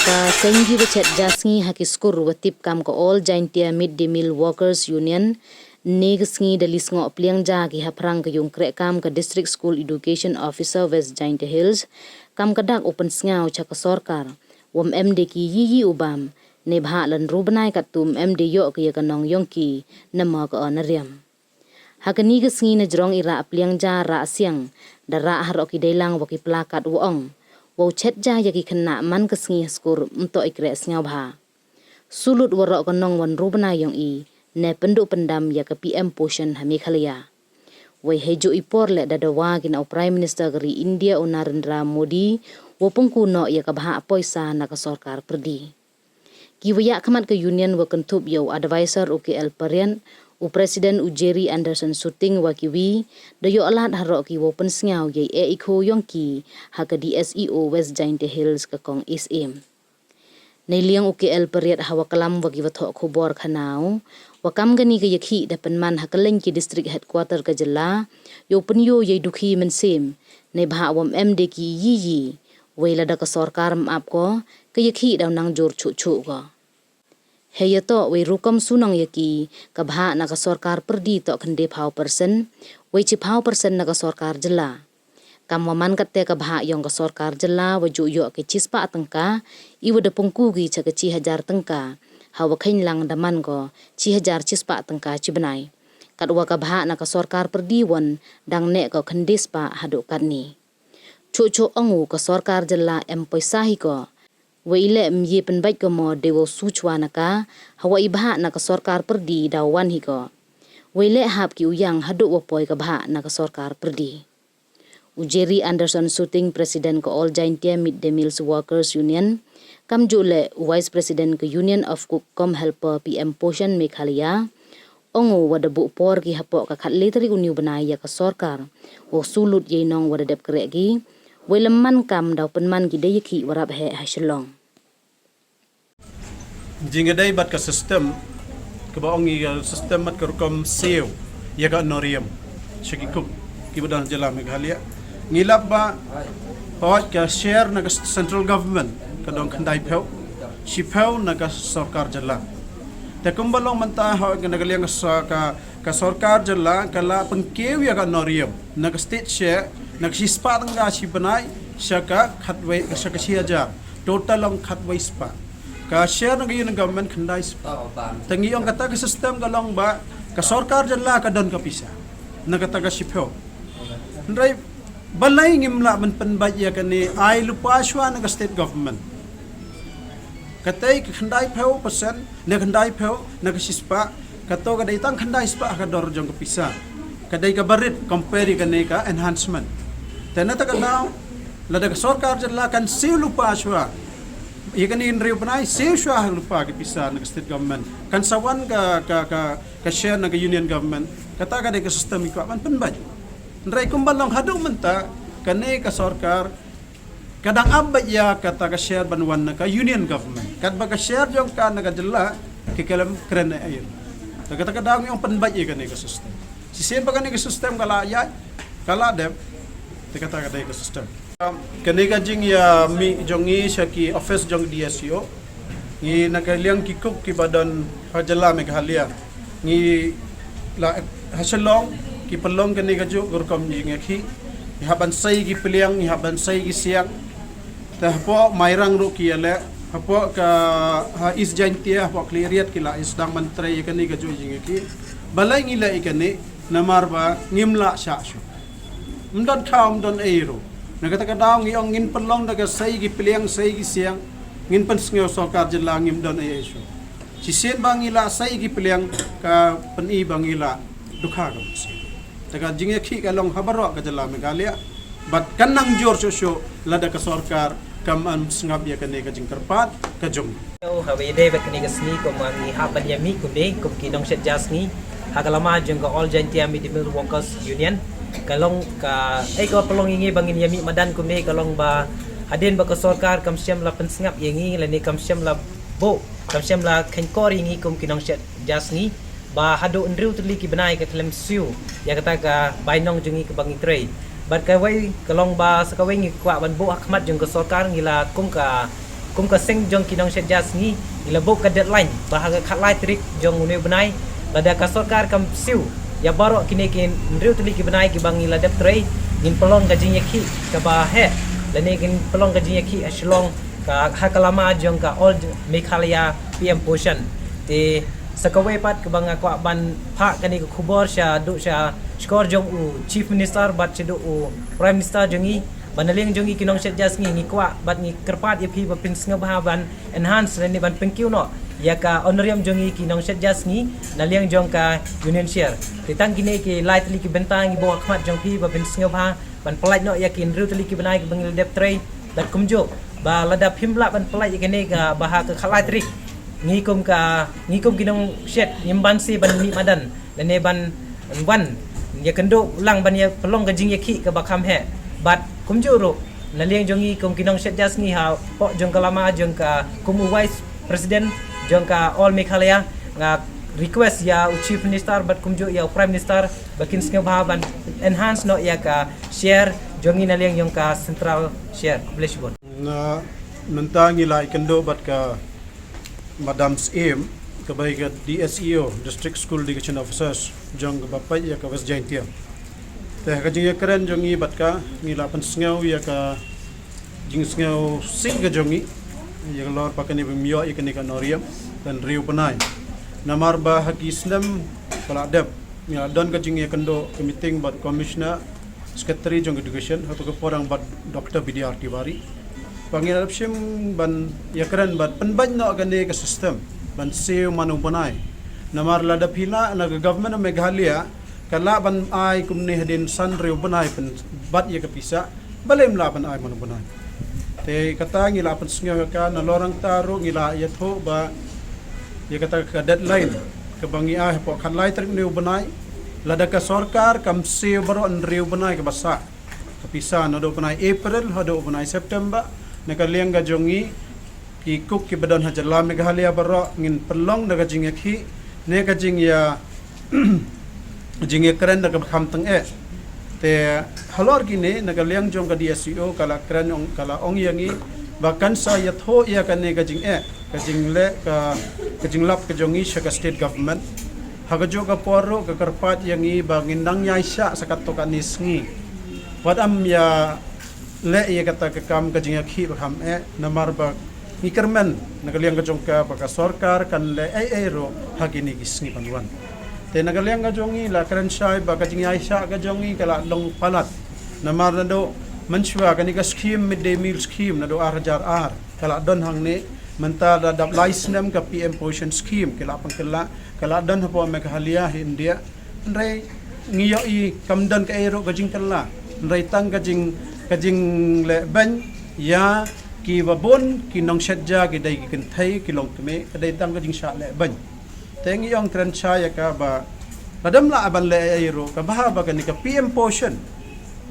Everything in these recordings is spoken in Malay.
Ka sengi becet jasngi hakiskur watip kam ko all jaintia midday meal workers union negsngi dalis ngo pliang ja ki haprang ka yung krek kam ka district school education officer West Jaintia Hills kam kadak open sngau cha ka sorkar wam MD ki yi ubam ne bha lan rubnai ka tum MD yo ki ka nong yong ki nama ka onariam hakani ga sngi na jrong ira pliang ja ra siang da ra har ki deilang waki plakat wong wow chet ja yaki kena man kesngi skur untuk ikre sngau bha sulut warok kanong wan rubna yong i ne penduk pendam ya ke PM Poshan hami khalia wai hejo ipor le dadawa gina Prime Minister gari India Narendra Modi wo pengkuno ya ke bha poisa na ke sarkar perdi kiwaya khamat ke union wa kentup yo advisor UKL Parian u Presiden Ujeri Anderson Suting wakiwi dayo alat harok ki wo pensngau ye ikho yongki ha ka DSEO West Jaintia Hills ka kong SM Neliang UKL Pariat hawa kalam waki wathok khubor khanau wakam gani ka yakhi da penman hakaleng ki district headquarter ka jela yo penyo ye dukhi mensem ne bha wam MD ki yi weila da ka sarkar map ko ka yakhi daw nang jor chu ko Heyato we rukam sunang yaki kabha na ka sarkar perdi to khande phau person we chi phau person na ka sarkar jela kamwaman katte kabha yong ka sarkar jela we ju yo ke chispa atangka iwa da pungku gi cha ka chi hajar tangka hawa khain lang daman ko chi hajar chispa atangka chi banai kadwa kabha na ka sarkar perdi won dang ne ko khandis pa hadu katni chu angu ka sarkar jela em paisa hi ko Waile mye penbaik ko mo dewo suchwana ka hawa ibha na ka sarkar perdi dawan hi ko waile hap ki uyang hadu wapoy ka bha na ka sarkar perdi Ujeri Anderson Suting President ko All Jaintia Midday Meals Workers Union kam jule Vice President ko Union of Cook Com Helper PM Poshan Meghalaya ongo wada bu por ki hapo ka khatletri uniu banaya ka sarkar wo sulut ye nong wada dep kregi Wileman kam daw penman gide yaki warab he hasilong. Jingadai bat ka sistem kebaongi sistem mat kerukom seo ya ka noriam syakikup kibadan jela Meghalaya ngilap ba pawat ka share na ka central government kadong khandai pheu si pheu na ka sarkar jela ta kumbalong manta ha ka nagaliang ka sarkar jela kala pengkew ya ka noriam na ka state share nagsispa tangga si banai syaka khatway syaka siaja total ang khatway spa ka share ng yun government khandai spa tangi ang kata ka system galong ba ka sarkar jala ka don ka pisa nagataga sipho ndray balay ngimla man panbaya kani ay lupa shwa ng state government katay khandai pho percent na khandai pho nagsispa kato ka daitang khandai spa ka dor jong ka pisa kaday ka barit compare kani ka enhancement Tenata kadang lada ka sarkar jala kan siu lupa shwa ikan in riu panai siu shwa lupa ki pisa ng state government kan sawan ka share ng union government kata ka ka system ko man panbaj ndray kumbalong hadu menta kanay ka sarkar kadang abay ya kata ka share banwan na ka union government kad ba ka share jong ka nagadala kikalam kren ayon kata kadang yung panbaj kanay ka system si sen ba kanay ka system kala ya kala dem kata ka system kaniga jing ya mi jongi syaki office jong DSEO ni nagaliang kikuk ki badan hajala Meghalaya ni la hasalong ki pelong kaniga jo gurkom jing ki haban sai ki peliang ni haban sai ki siang tahpo mairang ru ki ale hapo ka is Jaintia hapo cleariat ki la isdang mantre kaniga jo jing ki balai ngila ikani namarba ngimla sya mdon kaum don eiro nagata daw ngiyong ngin pelong daga sai gi piliang sai gi siang ngin pen sngew sarkar jela ngim don eiro si sen bangila sai gi piliang ka peni bangila dukha ga daga jinge khi kalong habaro ka jela Meghalaya bat kanang jor sosyo lada ka sarkar kam an sngab ya kane ka jingkarpat ka jong hawe de bakni ka sni ko mangi haban yami ko be ko kinong shet jasni hagalama jeng ka All Jaintia Midday Meal Workers Union kalong ka ko pelong ingi bangin yami madan kumbe kalong ba hadin ba ka sarkar kam siam la pensngap yengi lani kam siam la bo kam siam la khenkor yengi kum kinong shet jasni ba hado ndriu tuli ki banai ka tlem siu ya kata ka bainong jungi ka bangi trade bat ka wai kalong ba sa ka wengi kwa ban bo akmat jung ka sarkar ngila kum ka kum ka sing jong kinong shet jas ngi ilabok ka deadline bahaga khatlai trik jong une benai lada ka sarkar kam siu ya baro kini kin riu tuli ki benai ki bangi ladap trei gin pelong ka jing yakhi ka ba he lane gin pelong ka jing yakhi ashlong ka hakalama jong ka old Meghalaya PM Position ti sakawe pat ke banga kwa ban phak kani ko khubor sha du sha skor jong u chief minister bat chedu u prime minister jongi banaling jongi kinong shet jas ngi kwa bat ngi kerpat ip ba pin snga ba ban enhance ni ban pengkiu no ya ka honorarium jongi kinong shet jas ngi naliang jong ka union share titang kini ki lightly ki bentang ngi bawa khmat jong pi ba pin snga ba ban pelaj no yakin riu tali ki banai ki bangil dep trei dat kumjo ba lada phimla ban pelaj kini ka baha ka khalai trik ngikum kinong shet nyimban si ban mi madan lene ban wan ya kendo ulang ban ya pelong ka jing yakhi ka bakam he bat kumjuro naliang jongi kum kinong shet jas ngi ha po jong kalama jong ka kum vice president jong ka all Meghalaya nga request ya chief minister bat kumjo ya prime minister bakin snga ban enhance no ya ka share jongi naliang jong ka central share blessbon na mentangi lai kendo bat ka Madam's aim kebaik DSEO District School Education Officers jong bapai ya ka West Jaintia teh ka jing keren jongi bat ka ngilapan sngau ya ka jing sngau sing ka jongi ya lor pakani bimyo ya kani ka noriam dan riu penai namar ba haki islam paladap ya don ka jing ya kendo meeting bat commissioner secretary jong education atau ke porang bat Dr. BDR Tiwari pangirap sim ban ya keren bat penban no kani ka system ban seu manu panai namar lada pila na government of Meghalaya kala ban ai kumni hadin san riu banai pen bat ya kapisa balem la ban ai manu banai te kata ngila pen sngaw ka na lorang taro ngila ya tho ba ya kata ka deadline ke bangi ai po khanlai trik niu banai lada ka sarkar kam seu baro an riu banai ka basa kapisa no do banai April hado banai September nakaliang ga jongi ki kuk ki badan hajala Meghalaya baro ngin pelong daga jing yakhi ne ka jing ya jing keren daga kham tang te halor gini nakaliang jong ka DSEO kala keren ong kala ong yangi bahkan saya tho ya ka ne ka jing le ka jing lap ka jongi shaka state government haga jo ka poro ka karpat yangi bangin nang yai sha sakat to ka nisngi wadam ya le ya kata ka kam ka jing yakhi ba kham namar ba Ikermen nagaliang ka jongka baka sarkar kan le ro hagini gisni panwan te nagaliang ka jongi la karen shai baka jing aisha ka jongi kala long palat namar na do manchwa kani ka scheme midday meal scheme na do arjar kala don hang ne menta da dab license ka PM Position scheme kala pangkala kala don hapo Meghalaya India ndai ngiyo i kamdan ka ero ka jing kala ndai tang ka jing le ban ya ki babon ki nong shetja ki dai ki kenthai ki long kme kadai dang ka jing sha le ban tengi yong kran cha ya ka ba kadam la ban le airo ka ba ba ka ni ka PM Position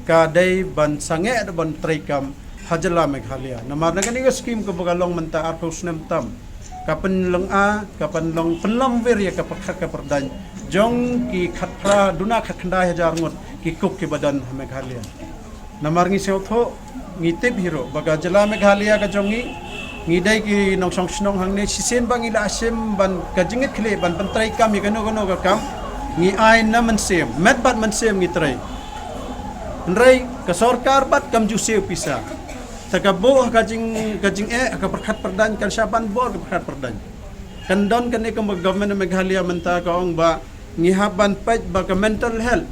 ka dai ban sange ban traikam hajala Meghalaya namar na kani ka scheme ka bagalong manta arpos nem tam ka penlong ka penlong ver ya ka pakha ka perdan jong ki khatra duna khandai hajar ngot ki kuk ki badan Meghalaya namar ngi seotho ngitip hero baga jala Meghalaya ka jongi ngidai ki nong song snong hang ne sisen bang ila asim ban ka jingit khle ban pantrai kam ya kano ka kam ngi ai na man sem met bat man sem ngi trai nrai ka sarkar bat kam ju seu pisa takabo ka jing ka perkhat perdan kan syaban bor ka perkhat perdan kan don kan ikam government Meghalaya menta ka ong ba ngi haban paj ba ka mental health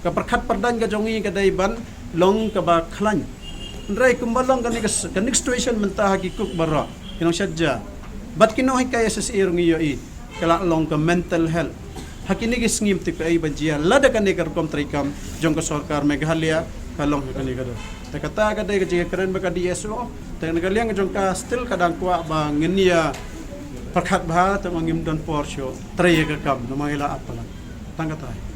ka perkhat perdan ka jongi ka dai ban long ka ba khlan nrai kumbalong kan situation menta hakikuk barra kinong syadja bat kinoy kay SSA ngiyo i kala long ka mental health hakini gi ngim ti ay banjia lada kan ni karkom trikam jong ka sarkar Meghalaya kalong hakani ka do ta kata ka dai ka jing keren ba ka DSO ta nagaliang jong ka still kadang kwa ba ngenia perkhat ba ta mangim don porsho tray ka kam no mangila apalan tangkata